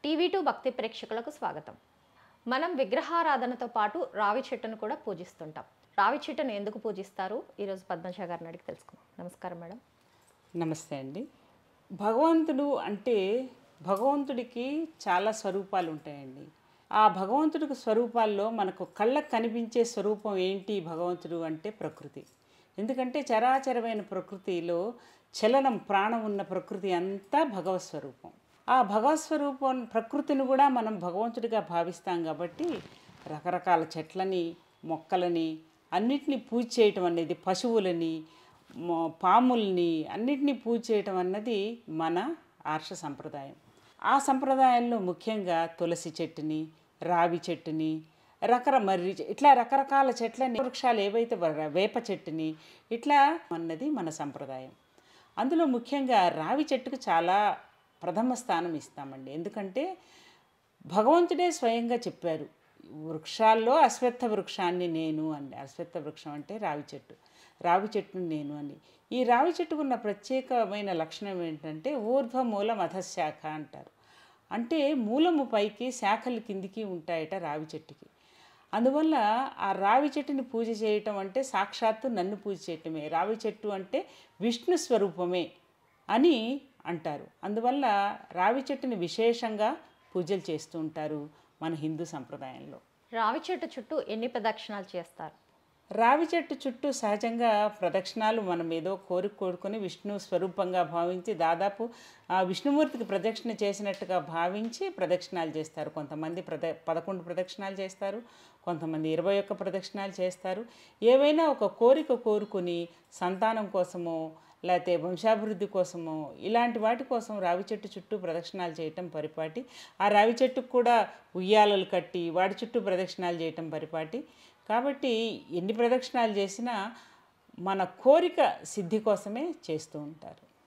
టీవీ2 భక్తి ప్రేక్షకులకు స్వాగతం. మనం విగ్రహారాధనతో పాటు రావి చెట్టును కూడా పూజిస్తుంటాం. రావి చెట్టును ఎందుకు పూజిస్తారు? ఈరోజు పద్మజ గారిని అడిగి తెలుసుకుందాం. నమస్కారం మేడం. నమస్తే అండి. భగవంతుడు అంటే భగవంతుడికి చాలా స్వరూపాలు ఉంటాయండి. ఆ భగవంతుడికి స్వరూపాల్లో మనకు కళ్ళకు కనిపించే స్వరూపం ఏంటి భగవంతుడు అంటే ప్రకృతి. ఎందుకంటే చరాచరమైన ప్రకృతిలో చలనం ప్రాణం ఉన్న ప్రకృతి అంతా భగవత్ స్వరూపం. ఆ భగవత్ స్వరూపం ప్రకృతిని కూడా మనం భగవంతుడిగా భావిస్తాం కాబట్టి రకరకాల చెట్లని మొక్కలని అన్నిటినీ పూజ చేయటం అనేది, పశువులని పాముల్ని అన్నిటినీ పూజ చేయటం అన్నది మన ఆర్ష సంప్రదాయం. ఆ సంప్రదాయంలో ముఖ్యంగా తులసి చెట్టుని, రావి చెట్టుని, మర్రి ఇట్లా రకరకాల చెట్లని, వృక్షాలు ఏవైతే వేప చెట్టుని ఇట్లా అన్నది మన సంప్రదాయం. అందులో ముఖ్యంగా రావి చెట్టుకు చాలా ప్రథమ స్థానం ఇస్తామండి. ఎందుకంటే భగవంతుడే స్వయంగా చెప్పారు, వృక్షాల్లో అశ్వత్థ వృక్షాన్ని నేను అని. అశ్వత్థ వృక్షం అంటే రావి చెట్టు, రావి చెట్టును నేను అని. ఈ రావి చెట్టుకు ఉన్న ప్రత్యేకమైన లక్షణం ఏంటంటే ఊర్ధ్వమూలం అధశాఖ అంటారు. అంటే మూలము పైకి శాఖలు కిందికి ఉంటాయట రావి చెట్టుకి. అందువల్ల ఆ రావి చెట్టుని పూజ చేయటం అంటే సాక్షాత్తు నన్ను పూజ చేయటమే. రావి చెట్టు అంటే విష్ణు స్వరూపమే అని అంటారు. అందువల్ల రావి చెట్టుని విశేషంగా పూజలు చేస్తూ ఉంటారు మన హిందూ సంప్రదాయంలో. రావి చెట్టు చుట్టూ ఎన్ని ప్రదక్షిణాలు చేస్తారు? రావి చెట్టు చుట్టూ సహజంగా ప్రదక్షిణాలు మనం ఏదో కోరుకొని విష్ణు స్వరూపంగా భావించి దాదాపు ఆ విష్ణుమూర్తికి ప్రదక్షిణ చేసినట్టుగా భావించి ప్రదక్షిణాలు చేస్తారు. కొంతమంది 11 ప్రదక్షిణాలు చేస్తారు, కొంతమంది 21 ప్రదక్షిణాలు చేస్తారు. ఏవైనా ఒక కోరిక కోరుకొని సంతానం కోసమో లేకపోతే వంశాభివృద్ధి కోసమో ఇలాంటి వాటి కోసం రావి చెట్టు చుట్టూ ప్రదక్షిణాలు చేయటం పరిపాటి. ఆ రావి చెట్టుకు కూడా ఉయ్యాలలు కట్టి వాటి చుట్టూ ప్రదక్షిణాలు చేయటం పరిపాటి. కాబట్టి ఎన్ని ప్రదక్షిణాలు చేసినా మన కోరిక సిద్ధి కోసమే చేస్తూ ఉంటారు.